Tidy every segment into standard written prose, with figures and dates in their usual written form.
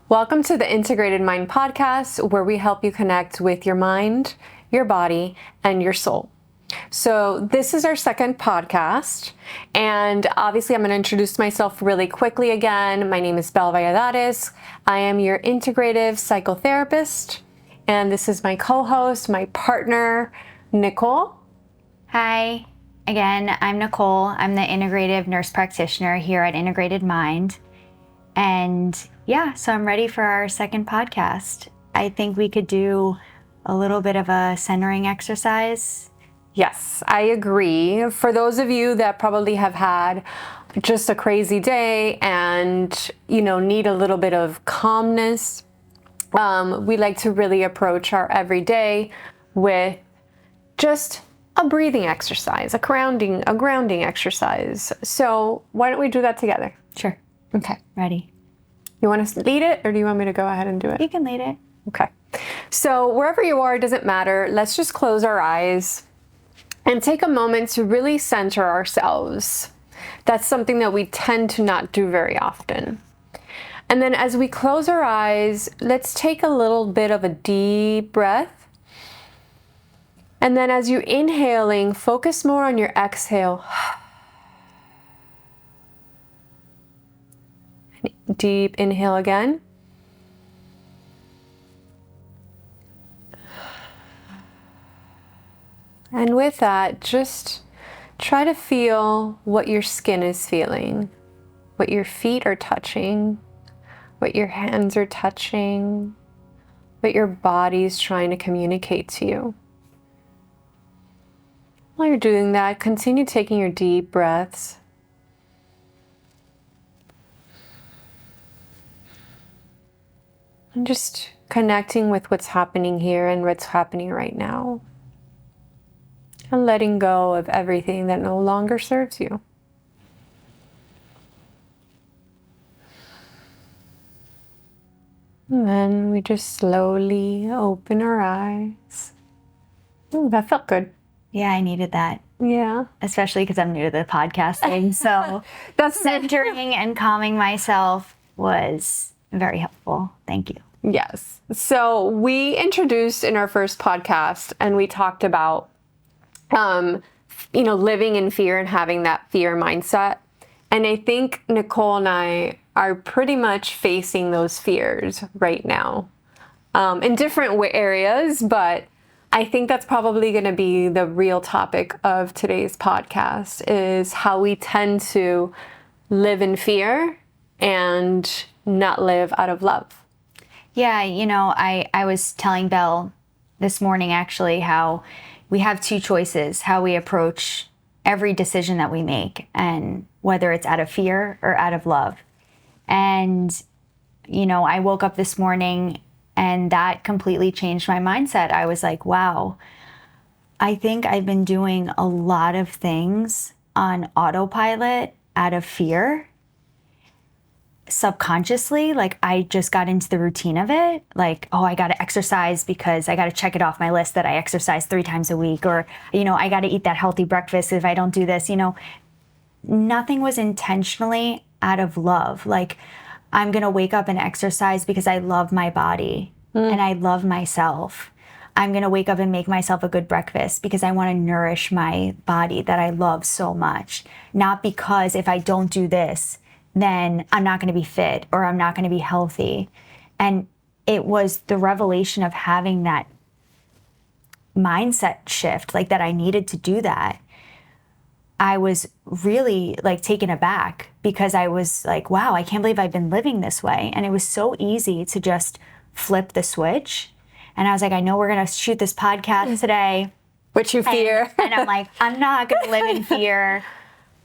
Welcome to the Integrated Mind podcast, where we help you connect with your mind, your body, and your soul. So this is our second podcast, and obviously I'm going to introduce myself really quickly again. My name is Belle. I am your integrative psychotherapist, and this is my co-host, my partner, Nicole. Hi, again, I'm Nicole. I'm the integrative nurse practitioner here at Integrated Mind. And yeah, so I'm ready for our second podcast. I think we could do a little bit of a centering exercise. Yes, I agree. For those of you that probably have had just a crazy day and, need a little bit of calmness, we like to really approach our everyday with just a breathing exercise, a grounding exercise. So why don't we do that together? Sure. Okay. Ready. You want to lead it, or do you want me to go ahead and do it? You can lead it. Okay. So wherever you are, it doesn't matter. Let's just close our eyes and take a moment to really center ourselves. That's something that we tend to not do very often. And then as we close our eyes, let's take a little bit of a deep breath. And then as you're inhaling, focus more on your exhale. Deep inhale again. And with that, just try to feel what your skin is feeling, what your feet are touching, what your hands are touching, what your body's trying to communicate to you. While you're doing that, continue taking your deep breaths. And just connecting with what's happening here and what's happening right now. And letting go of everything that no longer serves you. And then we just slowly open our eyes. Ooh, that felt good. Yeah, I needed that. Yeah. Especially because I'm new to the podcasting. So That's centering and calming myself was very helpful. Thank you. Yes. So we introduced in our first podcast and we talked about, living in fear and having that fear mindset. And I think Nicole and I are pretty much facing those fears right now, in different areas, but I think that's probably going to be the real topic of today's podcast, is how we tend to live in fear and not live out of love. Yeah, I was telling Belle this morning actually how we have two choices, how we approach every decision that we make, and whether it's out of fear or out of love. And, I woke up this morning and that completely changed my mindset. I was like, wow, I think I've been doing a lot of things on autopilot out of fear. Subconsciously, like I just got into the routine of it. Like, oh, I got to exercise because I got to check it off my list that I exercise 3 times a week. Or, I got to eat that healthy breakfast if I don't do this. Nothing was intentionally out of love. Like, I'm going to wake up and exercise because I love my body and I love myself. I'm going to wake up and make myself a good breakfast because I want to nourish my body that I love so much. Not because if I don't do this, then I'm not going to be fit or I'm not going to be healthy. And it was the revelation of having that mindset shift, like that I needed to do that. I was really taken aback because I was like, wow, I can't believe I've been living this way. And it was so easy to just flip the switch. And I was like, I know we're going to shoot this podcast today. Which you fear. And I'm like, I'm not going to live in fear.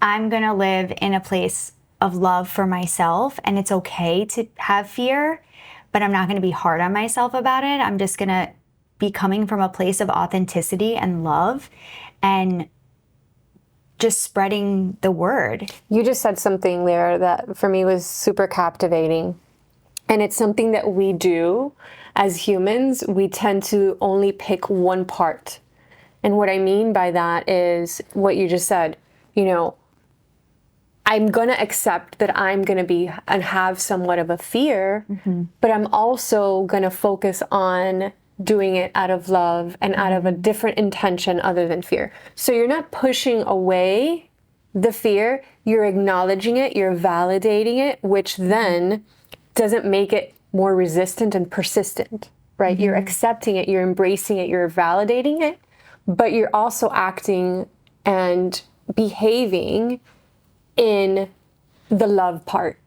I'm going to live in a place of love for myself. And it's okay to have fear, but I'm not going to be hard on myself about it. I'm just going to be coming from a place of authenticity and love and just spreading the word. You just said something there that for me was super captivating. And it's something that we do as humans. We tend to only pick one part. And what I mean by that is what you just said. I'm going to accept that I'm going to be and have somewhat of a fear, but I'm also going to focus on doing it out of love and out of a different intention other than fear. So you're not pushing away the fear, you're acknowledging it, you're validating it, which then doesn't make it more resistant and persistent, right? You're accepting it, you're embracing it, you're validating it, but you're also acting and behaving in the love part,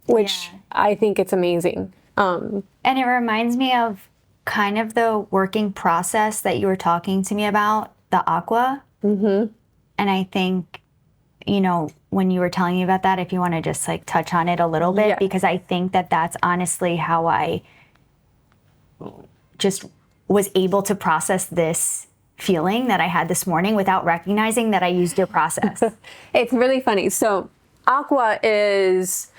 which I think it's amazing. And it reminds me of kind of the working process that you were talking to me about, the A.Q.U.A. And I think, you know, when you were telling me about that, if you want to just like touch on it a little bit, because I think that that's honestly how I just was able to process this feeling that I had this morning without recognizing that I used your process. It's really funny. So A.Q.U.A is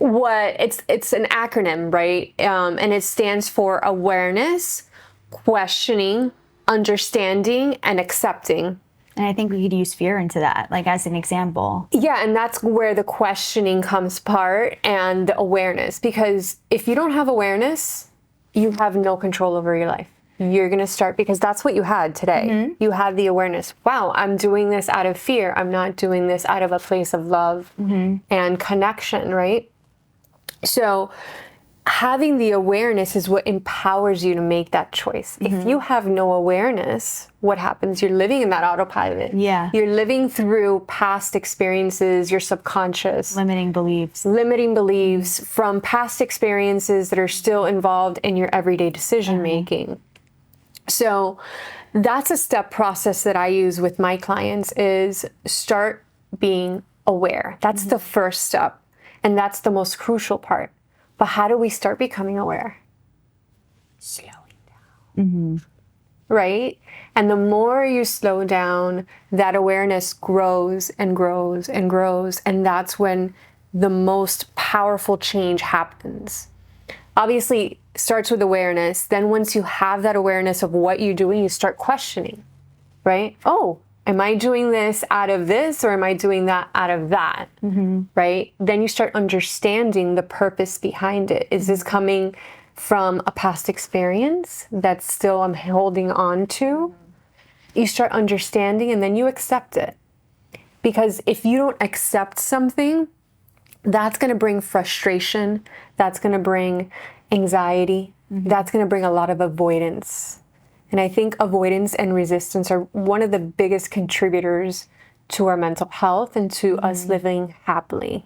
it's an acronym, right? And it stands for awareness, questioning, understanding, and accepting. And I think we could use fear into that, like as an example. Yeah, and that's where the questioning comes part and the awareness. Because if you don't have awareness, you have no control over your life. You're going to start, because that's what you had today. You had the awareness. Wow, I'm doing this out of fear. I'm not doing this out of a place of love and connection, right? So having the awareness is what empowers you to make that choice. If you have no awareness, what happens? You're living in that autopilot. Yeah. You're living through past experiences, your subconscious. Limiting beliefs. Limiting beliefs from past experiences that are still involved in your everyday decision making. So that's a step process that I use with my clients is start being aware. That's the first step. And that's the most crucial part. But how do we start becoming aware? Slowing down. Right? And the more you slow down, that awareness grows and grows and grows. And that's when the most powerful change happens. Obviously, it starts with awareness. Then once you have that awareness of what you're doing, you start questioning, right? Oh, am I doing this out of this or am I doing that out of that? Right? Then you start understanding the purpose behind it. Is this coming from a past experience that still I'm holding on to? You start understanding and then you accept it. Because if you don't accept something, that's going to bring frustration. That's going to bring anxiety. That's going to bring a lot of avoidance. And I think avoidance and resistance are one of the biggest contributors to our mental health and to us living happily.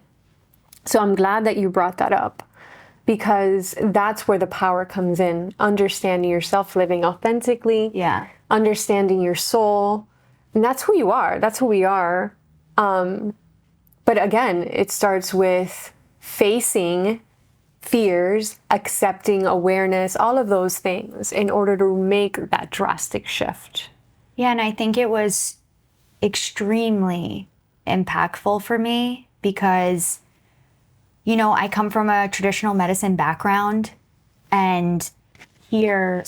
So I'm glad that you brought that up, because that's where the power comes in. Understanding yourself, living authentically, understanding your soul. And that's who you are. That's who we are. But again, it starts with facing fears, accepting awareness, all of those things in order to make that drastic shift. Yeah, and I think it was extremely impactful for me because, you know, I come from a traditional medicine background, and here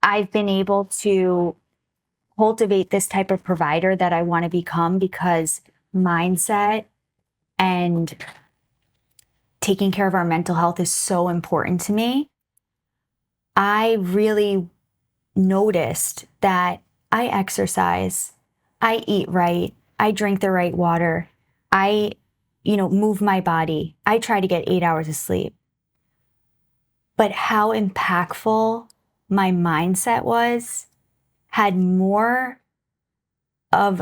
I've been able to cultivate this type of provider that I want to become because mindset and taking care of our mental health is so important to me. I really noticed that I exercise, I eat right, I drink the right water, I, move my body. I try to get 8 hours of sleep. But how impactful my mindset was had more of,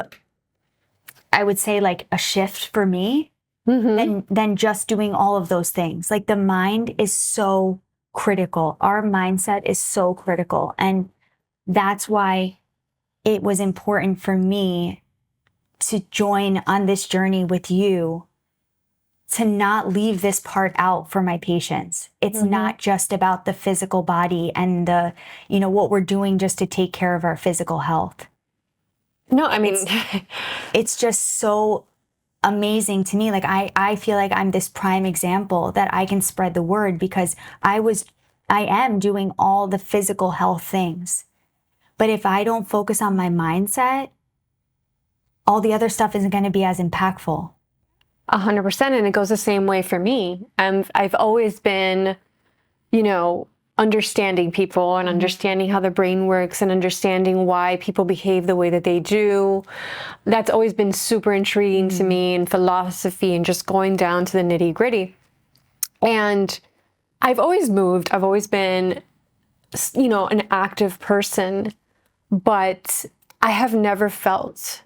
I would say, like a shift for me than just doing all of those things. Like the mind is so critical. Our mindset is so critical. And that's why it was important for me to join on this journey with you, to not leave this part out for my patients. It's not just about the physical body and the, what we're doing just to take care of our physical health. No, I mean, it's just so amazing to me. Like I feel like I'm this prime example that I can spread the word because I am doing all the physical health things. But if I don't focus on my mindset, all the other stuff isn't going to be as impactful. 100%. And it goes the same way for me. I've always been, understanding people and understanding how the brain works and understanding why people behave the way that they do. That's always been super intriguing to me, and philosophy and just going down to the nitty gritty. And I've always moved. I've always been, an active person, but I have never felt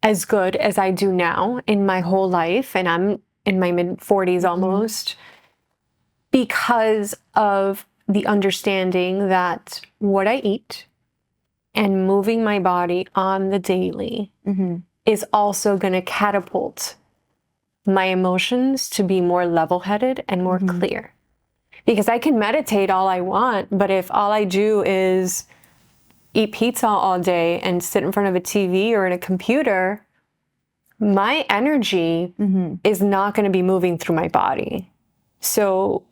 as good as I do now in my whole life. And I'm in my mid-40s almost, because of the understanding that what I eat and moving my body on the daily is also going to catapult my emotions to be more level-headed and more clear. Because I can meditate all I want, but if all I do is eat pizza all day and sit in front of a TV or in a computer, my energy is not going to be moving through my body. So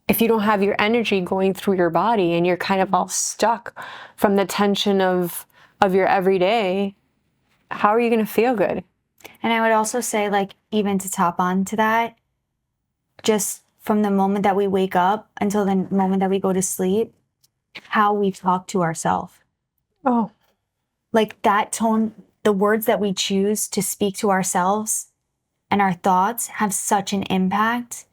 if you don't have your energy going through your body and you're kind of all stuck from the tension of your everyday, how are you going to feel good? And I would also say, like, even to top on to that, just from the moment that we wake up until the moment that we go to sleep, how we talk to ourselves. Oh, Like that tone, the words that we choose to speak to ourselves and our thoughts have such an impact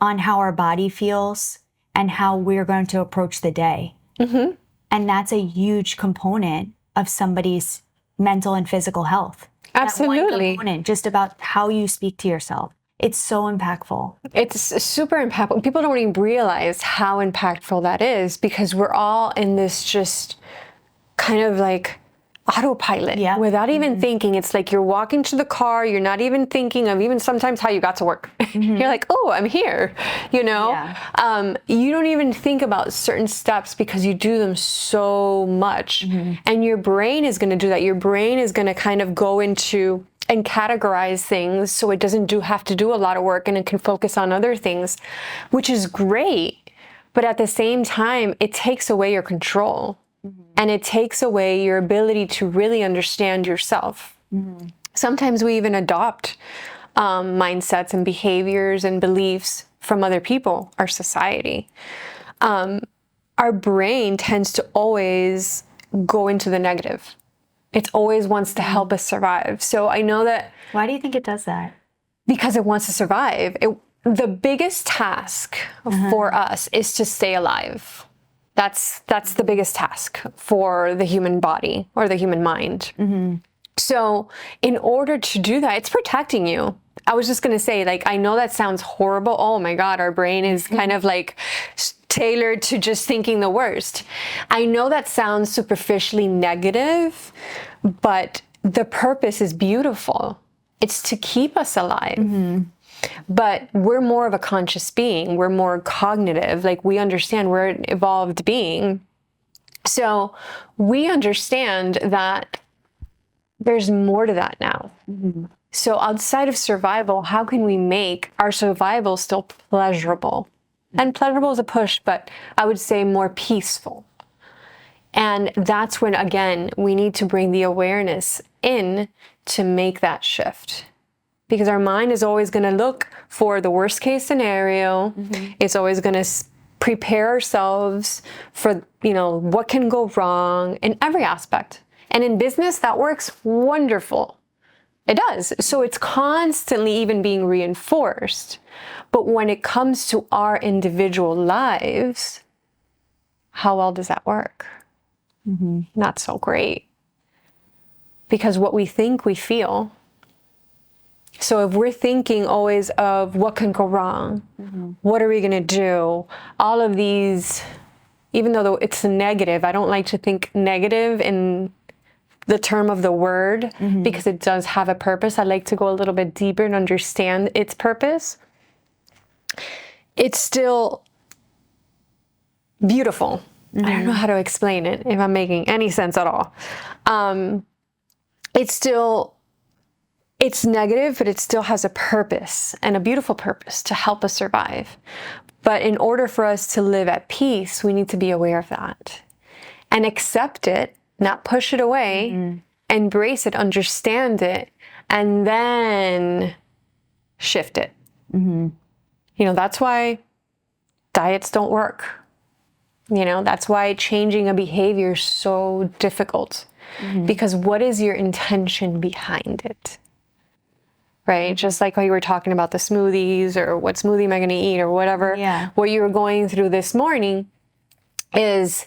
on how our body feels and how we're going to approach the day. And that's a huge component of somebody's mental and physical health. absolutely. That one component, just about how you speak to yourself. It's so impactful. It's super impactful. People don't even realize how impactful that is, because we're all in this just kind of like autopilot without even thinking. It's like you're walking to the car, you're not even thinking of even sometimes how you got to work. You're like, oh, I'm here, you don't even think about certain steps because you do them so much. And your brain is going to do that. Your brain is going to kind of go into and categorize things so it doesn't have to do a lot of work, and it can focus on other things, which is great. But at the same time, it takes away your control. And it takes away your ability to really understand yourself. Sometimes we even adopt mindsets and behaviors and beliefs from other people, our society. Our brain tends to always go into the negative. It always wants to help us survive. So I know that. Why do you think it does that? Because it wants to survive. The biggest task for us is to stay alive. That's the biggest task for the human body or the human mind. So in order to do that, it's protecting you. I was just going to say, like, I know that sounds horrible. Oh my God, our brain is kind of like tailored to just thinking the worst. I know that sounds superficially negative, but the purpose is beautiful. It's to keep us alive. But we're more of a conscious being. We're more cognitive. Like, we understand we're an evolved being. So we understand that there's more to that now. So outside of survival, how can we make our survival still pleasurable? And pleasurable is a push, but I would say more peaceful. And that's when, again, we need to bring the awareness in to make that shift. Because our mind is always going to look for the worst case scenario. It's always going to prepare ourselves for, what can go wrong in every aspect. And in business, that works wonderful. It does. So it's constantly even being reinforced. But when it comes to our individual lives, how well does that work? Not so great. Because what we think, we feel. So if we're thinking always of what can go wrong, what are we going to do? All of these, even though it's negative, I don't like to think negative in the term of the word, because it does have a purpose. I like to go a little bit deeper and understand its purpose. It's still beautiful. I don't know how to explain it, if I'm making any sense at all. It's negative, but it still has a purpose, and a beautiful purpose, to help us survive. But in order for us to live at peace, we need to be aware of that and accept it, not push it away, embrace it, understand it, and then shift it. You know, that's why diets don't work. You know, that's why changing a behavior is so difficult. Because what is your intention behind it? Right? Just like how you were talking about the smoothies, or what smoothie am I going to eat, or whatever. Yeah. What you were going through this morning is,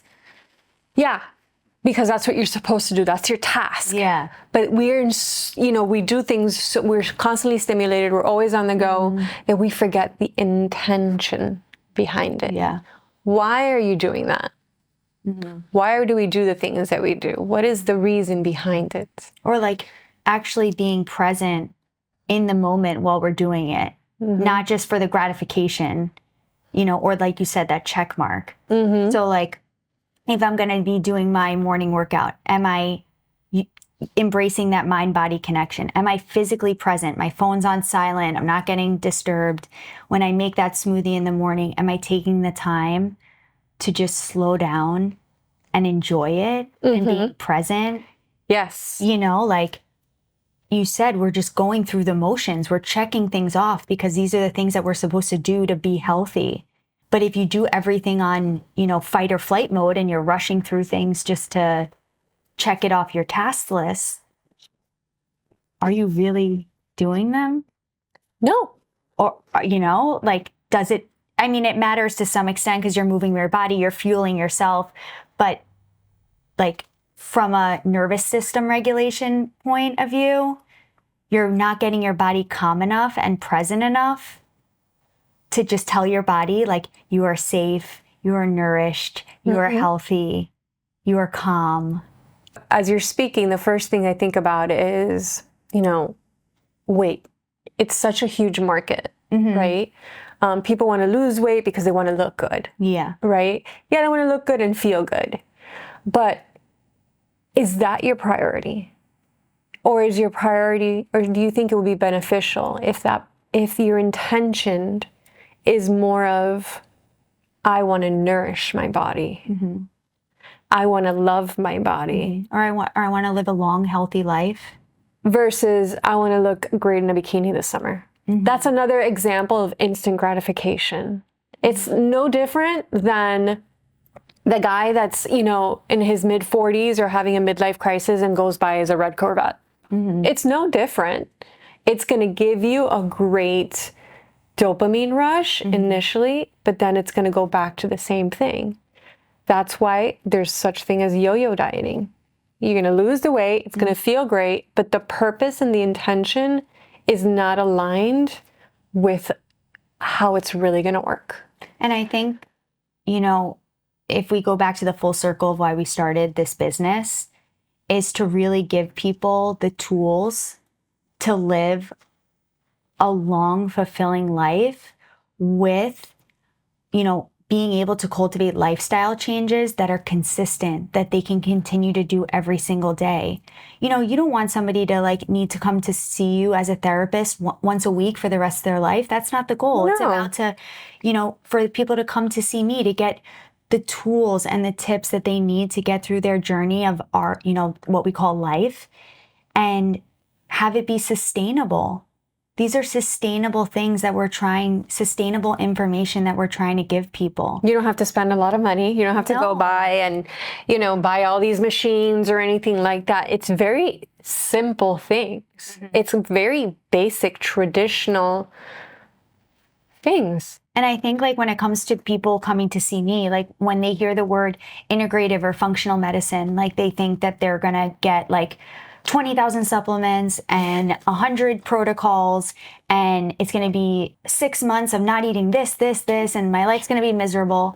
yeah, because that's what you're supposed to do. That's your task. Yeah. But you know, we do things, so we're constantly stimulated. We're always on the go, and we forget the intention behind it. Yeah. Why are you doing that? Why do we do the things that we do? What is the reason behind it? Or like actually being present in the moment while we're doing it, not just for the gratification, you know, or like you said, that check mark. So like, if I'm going to be doing my morning workout, am I embracing that mind-body connection? Am I physically present? My phone's on silent. I'm not getting disturbed. When I make that smoothie in the morning, am I taking the time to just slow down and enjoy it and be present? Yes. You know, like you said, we're just going through the motions. We're checking things off because these are the things that we're supposed to do to be healthy. But if you do everything on, you know, fight or flight mode, and you're rushing through things just to check it off your task list, are you really doing them? No. Or, you know, like, does it, I mean, it matters to some extent because you're moving your body, you're fueling yourself. But like from a nervous system regulation point of view, you're not getting your body calm enough and present enough to just tell your body, like, you are safe, you are nourished, you are healthy, you are calm. As you're speaking, the first thing I think about is, you know, weight. It's such a huge market, right? People want to lose weight because they want to look good. Yeah. Right? Yeah, they want to look good and feel good. But is that your priority? Or is your priority, or do you think it would be beneficial if your intention is more of, I want to nourish my body. I want to love my body. Or I want to live a long, healthy life. Versus, I want to look great in a bikini this summer. That's another example of instant gratification. It's no different than the guy that's, you know, in his mid 40s or having a midlife crisis and goes by as a red Corvette. It's no different. It's going to give you a great dopamine rush initially, but then it's going to go back to the same thing. That's why there's such thing as yo-yo dieting. You're going to lose the weight, it's going to feel great, but the purpose and the intention is not aligned with how it's really going to work. And I think, you know, if we go back to the full circle of why we started this business, is to really give people the tools to live a long, fulfilling life with, you know, being able to cultivate lifestyle changes that are consistent, that they can continue to do every single day. You know, you don't want somebody to like need to come to see you as a therapist once a week for the rest of their life. That's not the goal. No. It's about to, you know, for people to come to see me to get the tools and the tips that they need to get through their journey of our, you know, what we call life, and have it be sustainable. These are sustainable things that sustainable information that we're trying to give people. You don't have to spend a lot of money. You don't have to go buy and, you know, buy all these machines or anything like that. It's very simple things. It's very basic, traditional things. And I think like when it comes to people coming to see me, like when they hear the word integrative or functional medicine, like they think that they're going to get like 20,000 supplements and 100 protocols, and it's going to be 6 months of not eating this, and my life's going to be miserable.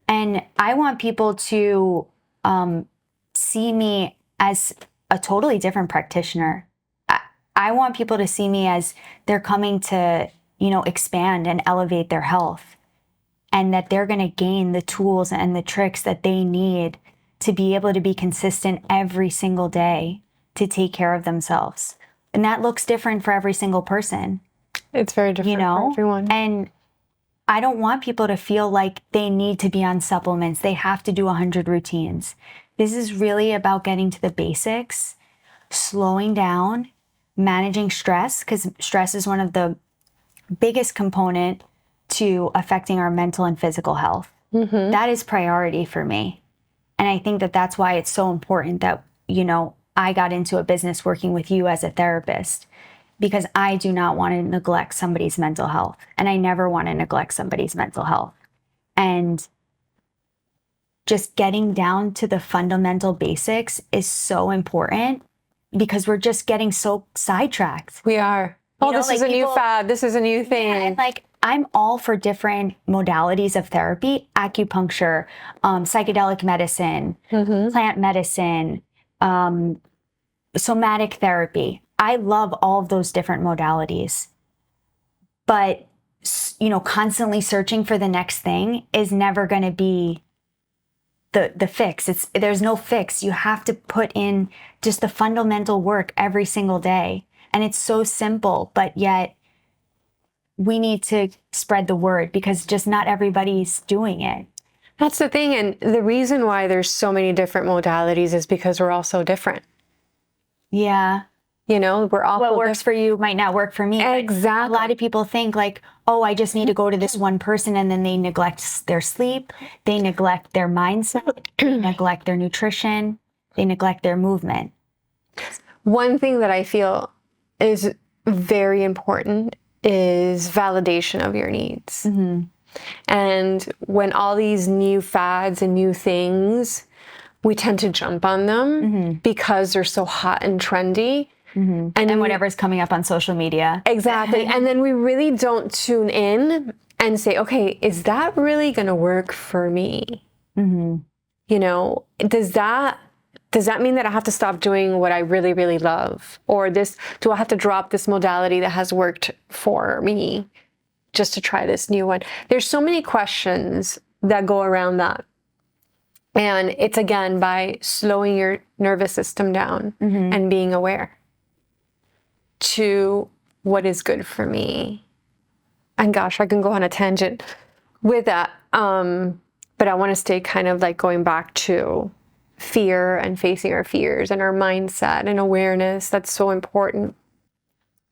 And I want people to see me as a totally different practitioner. I want people to see me as they're coming to, you know, expand and elevate their health, and that they're going to gain the tools and the tricks that they need to be able to be consistent every single day to take care of themselves. And that looks different for every single person. It's very different, you know, for everyone. And I don't want people to feel like they need to be on supplements. They have to do 100 routines. This is really about getting to the basics slowing down, managing stress, because stress is one of the biggest component to affecting our mental and physical health. That is priority for me. And I think that that's why it's so important that, you know, I got into a business working with you as a therapist, because I do not want to neglect somebody's mental health. And I never want to neglect somebody's mental health. And just getting down to the fundamental basics is so important, because we're just getting so sidetracked. We are. Oh, You know, this like is a new people- fad. This is a new thing. Yeah, and like, I'm all for different modalities of therapy: acupuncture, psychedelic medicine, plant medicine, somatic therapy. I love all of those different modalities. But, you know, constantly searching for the next thing is never going to be the fix. There's no fix. You have to put in just the fundamental work every single day. And it's so simple, but yet we need to spread the word, because just not everybody's doing it. That's the thing. And the reason why there's so many different modalities is because we're all so different. Yeah. You know, we're all What works for you might not work for me. Exactly. A lot of people think like, oh, I just need to go to this one person, and then they neglect their sleep, they neglect their mindset, they neglect their nutrition, they neglect their movement. One thing that I feel is very important is validation of your needs. And when all these new fads and new things, we tend to jump on them because they're so hot and trendy. And whatever's coming up on social media. Exactly. And then we really don't tune in and say, okay, is that really going to work for me? You know, does that mean that I have to stop doing what I really, really love? Or do I have to drop this modality that has worked for me just to try this new one? There's so many questions that go around that. And it's, again, by slowing your nervous system down and being aware to what is good for me. And gosh, I can go on a tangent with that. But I want to stay kind of like going back to fear and facing our fears and our mindset and awareness. That's so important.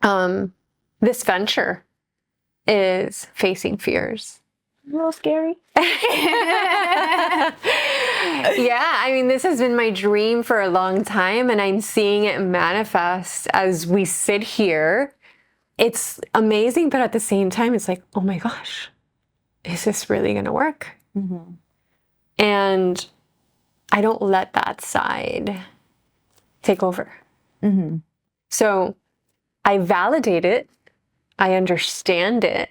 This venture is facing fears. A little scary. Yeah, I mean, this has been my dream for a long time, and I'm seeing it manifest as we sit here. It's amazing, but at the same time, it's like, oh my gosh, is this really going to work? And I don't let that side take over. So I validate it. I understand it.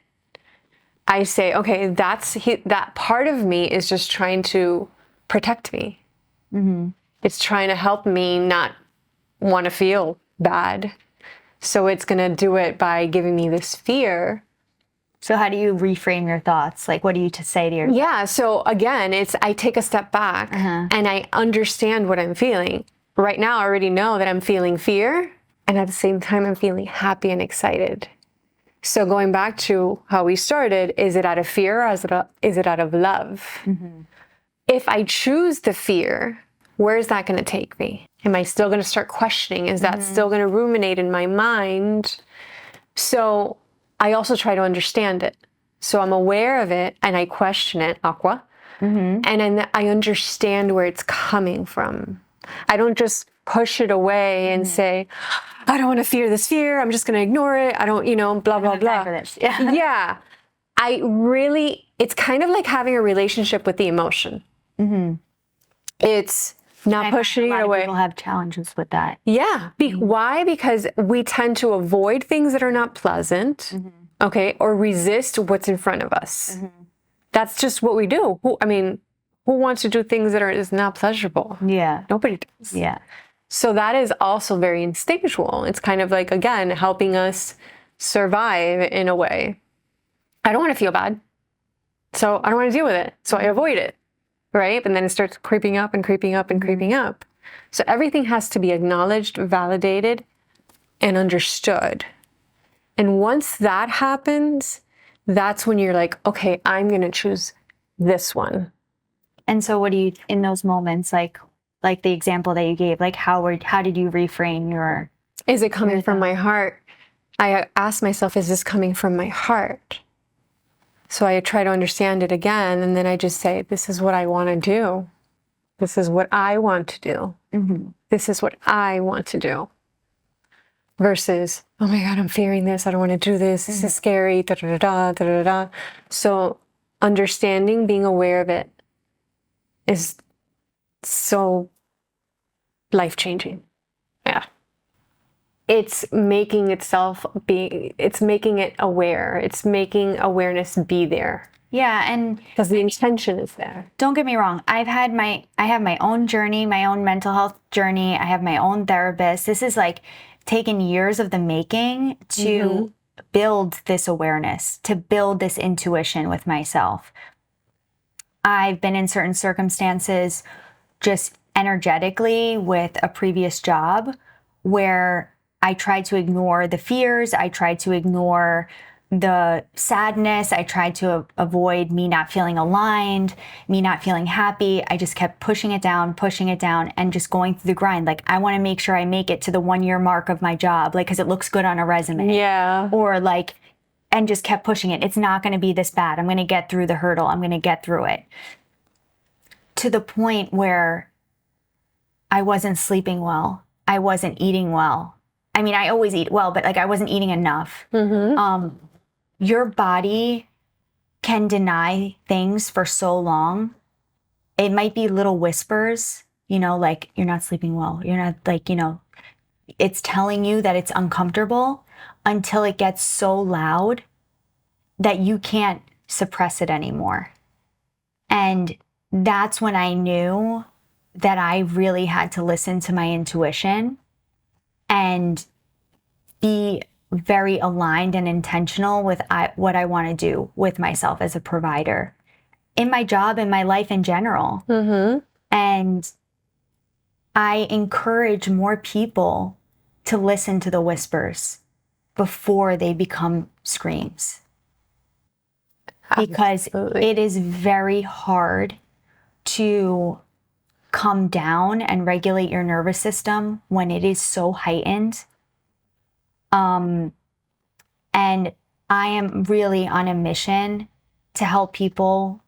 I say, okay, that part of me is just trying to protect me. It's trying to help me not want to feel bad. So it's going to do it by giving me this fear. So how do you reframe your thoughts? Like, what do you to say to yourself? Yeah. So again, I take a step back and I understand what I'm feeling. Right now, I already know that I'm feeling fear. And at the same time, I'm feeling happy and excited. So going back to how we started, is it out of fear or is it out of love? If I choose the fear, where is that going to take me? Am I still going to start questioning? Is that still going to ruminate in my mind? So I also try to understand it. So I'm aware of it and I question it, A.Q.U.A. And then I understand where it's coming from. I don't just push it away and say, I don't want to fear this fear. I'm just going to ignore it. I don't, blah, blah, blah. Yeah. It's kind of like having a relationship with the emotion. It's not pushing it away. People have challenges with that. Yeah. Why? Because we tend to avoid things that are not pleasant, okay, or resist what's in front of us. That's just what we do. Who wants to do things that is not pleasurable? Yeah. Nobody does. Yeah. So that is also very instinctual. It's kind of like, again, helping us survive in a way. I don't want to feel bad. So I don't want to deal with it. So I avoid it. Right? And then it starts creeping up and creeping up and creeping up. So everything has to be acknowledged, validated, and understood. And once that happens, that's when you're like, okay, I'm going to choose this one. And so what do you, in those moments, like, like the example that you gave, like how did you reframe your... Is it coming from my heart? I ask myself, is this coming from my heart? So I try to understand it again, and then I just say, this is what I want to do. This is what I want to do. Mm-hmm. This is what I want to do. Versus, oh my God, I'm fearing this. I don't want to do this. This is scary. Da, da, da, da, da, da. So understanding, being aware of it is so life-changing. Yeah. It's making it's making it aware. It's making awareness be there. Yeah, and because the intention is there. Don't get me wrong. I have my own journey, my own mental health journey. I have my own therapist. This is like taken years of the making to build this awareness, to build this intuition with myself. I've been in certain circumstances just energetically with a previous job where I tried to ignore the fears. I tried to ignore the sadness. I tried to avoid me not feeling aligned, me not feeling happy. I just kept pushing it down, and just going through the grind. Like, I want to make sure I make it to the 1 year mark of my job, like, because it looks good on a resume. Yeah. Or like, and just kept pushing it. It's not going to be this bad. I'm going to get through the hurdle. I'm going to get through it. To the point where I wasn't sleeping well. I wasn't eating well. I mean, I always eat well, but like, I wasn't eating enough. Your body can deny things for so long. It might be little whispers, like, you're not sleeping well. You're not, like, it's telling you that it's uncomfortable until it gets so loud that you can't suppress it anymore. And that's when I knew that I really had to listen to my intuition and be very aligned and intentional with what I want to do with myself as a provider in my job, in my life in general. And I encourage more people to listen to the whispers before they become screams. Because it is very hard to come down and regulate your nervous system when it is so heightened. And I am really on a mission to help people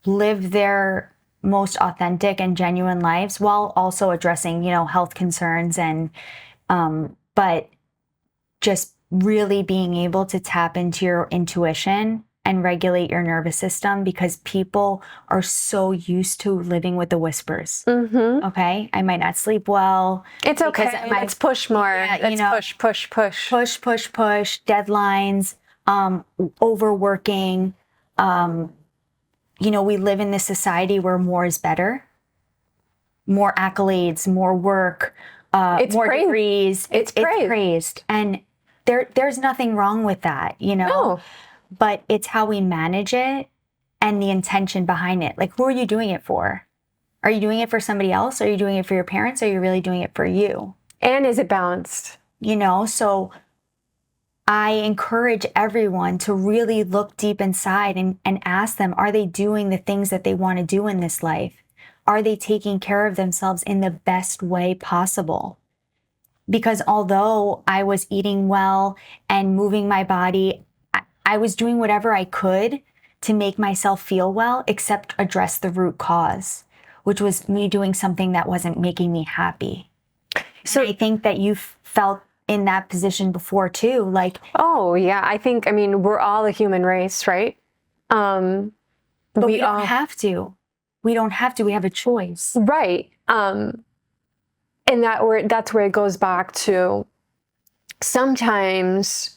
live their most authentic and genuine lives while also addressing, health concerns and, but just really being able to tap into your intuition and regulate your nervous system, because people are so used to living with the whispers. Okay? I might not sleep well. It's okay. Let's push more. Yeah, Let's push. Push, deadlines, overworking. We live in this society where more is better. More accolades, more work, more degrees. It's praised. And there's nothing wrong with that, No. But it's how we manage it and the intention behind it. Like, who are you doing it for? Are you doing it for somebody else? Are you doing it for your parents? Are you really doing it for you? And is it balanced? So I encourage everyone to really look deep inside and ask them, are they doing the things that they want to do in this life? Are they taking care of themselves in the best way possible? Because although I was eating well and moving my body, I was doing whatever I could to make myself feel well, except address the root cause, which was me doing something that wasn't making me happy. So I think that you've felt in that position before too, like... Oh yeah, I mean, we're all a human race, right? But we don't have to. We don't have to. We have a choice. Right. And that's where it goes back to, sometimes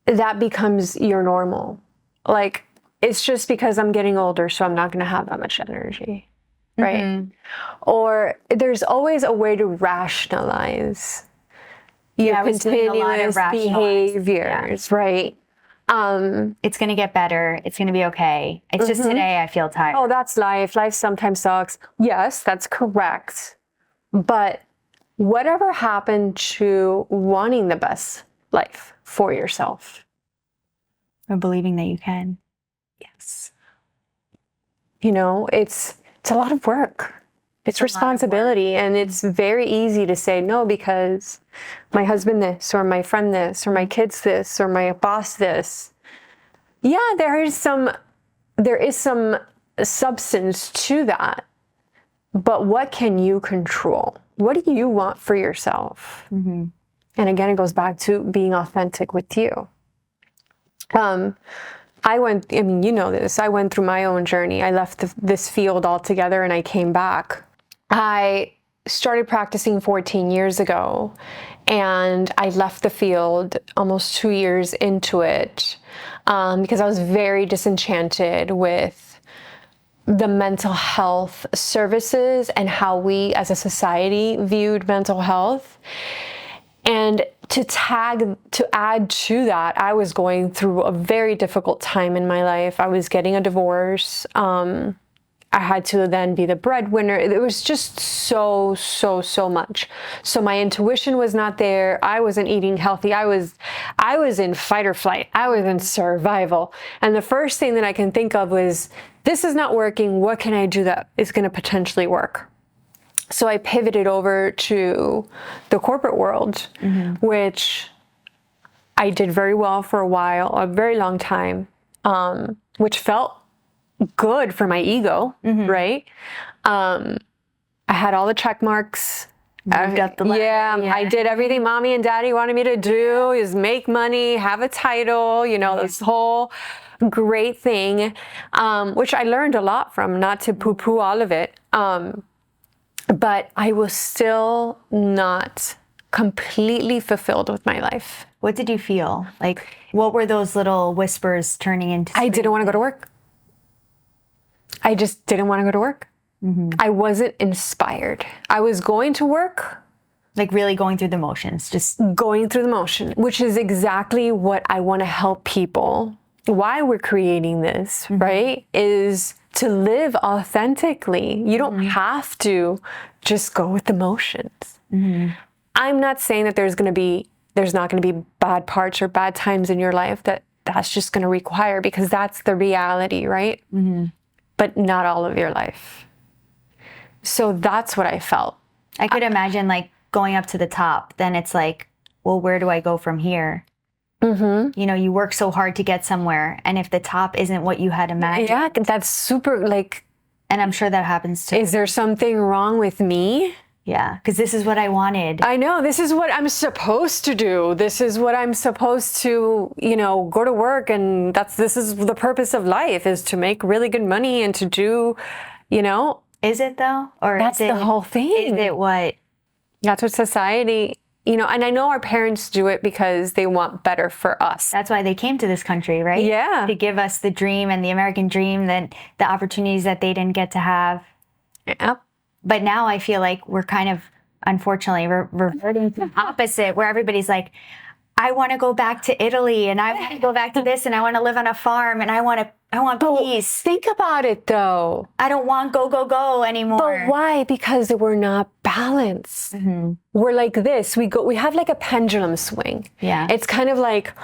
that becomes your normal. Like, it's just because I'm getting older, so I'm not going to have that much energy, right? Or there's always a way to rationalize your continuous behaviors, right? It's going to get better. It's going to be okay. It's just today I feel tired. Oh, that's life. Life sometimes sucks. Yes, that's correct. But whatever happened to wanting the best life for yourself? Or believing that you can. Yes. It's a lot of work. It's responsibility, and it's very easy to say no because my husband this, or my friend this, or my kids this, or my boss this. Yeah, there is some substance to that. But what can you control? What do you want for yourself? And again, it goes back to being authentic with you. I mean, you know this, I went through my own journey. I left this field altogether and I came back. I started practicing 14 years ago, and I left the field almost 2 years into it because I was very disenchanted with the mental health services and how we as a society viewed mental health. And to add to that, I was going through a very difficult time in my life. I was getting a divorce. I had to then be the breadwinner. It was just so much. So my intuition was not there. I wasn't eating healthy. I was in fight or flight. I was in survival. And the first thing that I can think of was, this is not working. What can I do that is going to potentially work? So I pivoted over to the corporate world, which I did very well for a while, a very long time, which felt good for my ego, right? I had all the check marks. Moved up the ladder. Yeah, I did everything mommy and daddy wanted me to do, is make money, have a title, this whole great thing, which I learned a lot from, not to poo-poo all of it. But I was still not completely fulfilled with my life. What did you feel? Like, what were those little whispers turning into? I didn't want to go to work. I just didn't want to go to work. I wasn't inspired. I was going to work. Like really going through the motions, just going through the motion, which is exactly what I want to help people. Why we're creating this, right? Is to live authentically. You don't have to just go with the motions. I'm not saying that there's not going to be bad parts or bad times in your life that's just going to require, because that's the reality, right? But not all of your life. So that's what I felt. I could imagine like going up to the top, then it's like, well, where do I go from here? You work so hard to get somewhere, and if the top isn't what you had imagined. Yeah, that's super, and I'm sure that happens too. Is there something wrong with me? Yeah, because this is what I wanted. I know, this is what I'm supposed to do. This is what I'm supposed to, go to work, and this is the purpose of life, is to make really good money and to do, Is it though? Or that's the whole thing. Is it what? That's what society, and I know our parents do it because they want better for us. That's why they came to this country, right? Yeah. To give us the dream and the American dream, the opportunities that they didn't get to have. Yep. But now I feel like we're kind of, unfortunately, reverting to the opposite, where everybody's like, I want to go back to Italy, and I want to go back to this, and I want to live on a farm, and I want peace. Think about it though. I don't want go anymore. But why? Because we're not balanced. We're like this. We have like a pendulum swing. Yeah. It's kind of like,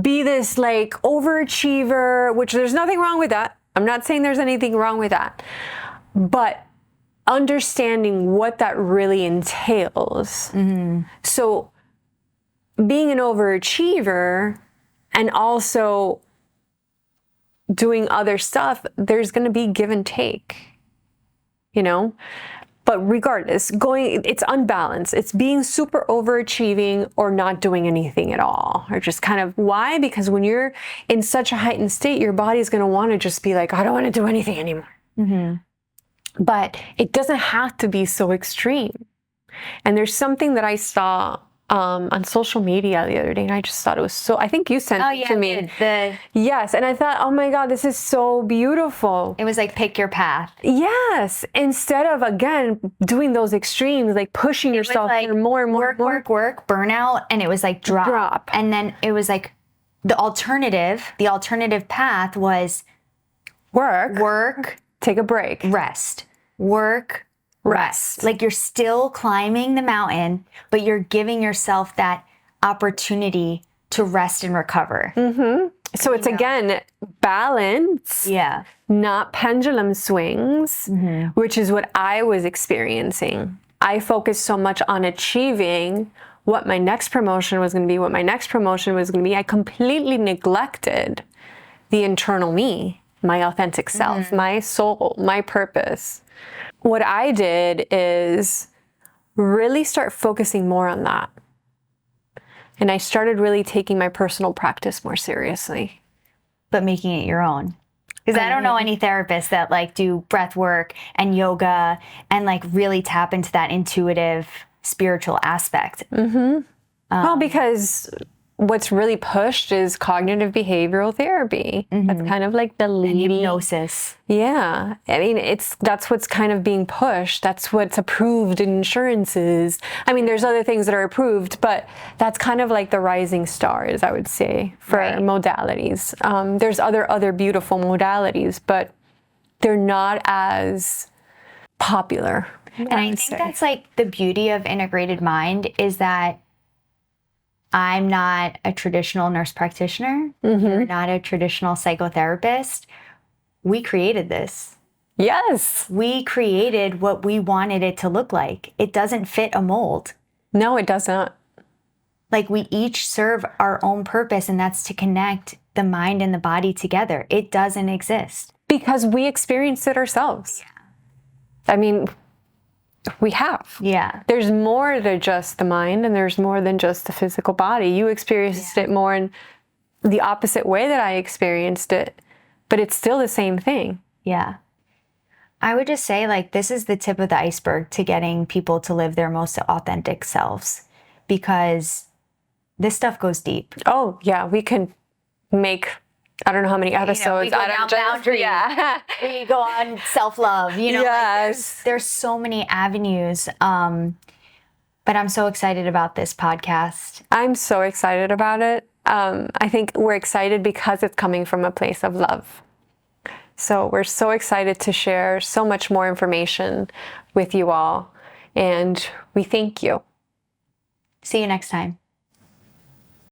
be this like overachiever, which there's nothing wrong with that. I'm not saying there's anything wrong with that. But understanding what that really entails. So being an overachiever and also doing other stuff, there's going to be give and take, but regardless, it's unbalanced. It's being super overachieving or not doing anything at all, or just kind of, why? Because when you're in such a heightened state, your body's going to want to just be like, I don't want to do anything anymore. But it doesn't have to be so extreme. And there's something that I saw on social media the other day, and I just thought it was so, I think you sent it to me. Yes, and I thought, oh my God, this is so beautiful. It was like, pick your path. Yes, instead of, again, doing those extremes, like pushing yourself like more and more. Work, burnout, and it was like drop. And then it was like the alternative path was work, take a break, rest, work, rest. Like you're still climbing the mountain, but you're giving yourself that opportunity to rest and recover. So it's again balance, not pendulum swings, which is what I was experiencing. I focused so much on achieving what my next promotion was going to be, what my next promotion was going to be. I completely neglected the internal me, my authentic self, my soul, my purpose. What I did is really start focusing more on that. And I started really taking my personal practice more seriously. But making it your own. Because I don't know any therapists that like do breath work and yoga and like really tap into that intuitive spiritual aspect. Well, because what's really pushed is cognitive behavioral therapy. That's kind of like the leading Hypnosis. Yeah. I mean, that's what's kind of being pushed. That's what's approved in insurances. I mean, there's other things that are approved, but that's kind of like the rising stars, I would say, for modalities. There's other beautiful modalities, but they're not as popular. And I think that's like the beauty of integrated mind is that I'm not a traditional nurse practitioner. You're not a traditional psychotherapist. We created this. Yes. We created what we wanted it to look like. It doesn't fit a mold. No, it doesn't. Like we each serve our own purpose, and that's to connect the mind and the body together. It doesn't exist. Because we experienced it ourselves. I mean, we have. There's more than just the mind, and there's more than just the physical body. You experienced it more in the opposite way that I experienced it, but it's still the same thing. I would just say like this is the tip of the iceberg to getting people to live their most authentic selves, because this stuff goes deep. Oh yeah, we can make I don't know how many episodes. We go down boundaries. We go on self-love. Like there's so many avenues. But I'm so excited about this podcast. I'm so excited about it. I think we're excited because it's coming from a place of love. So we're so excited to share so much more information with you all. And we thank you. See you next time.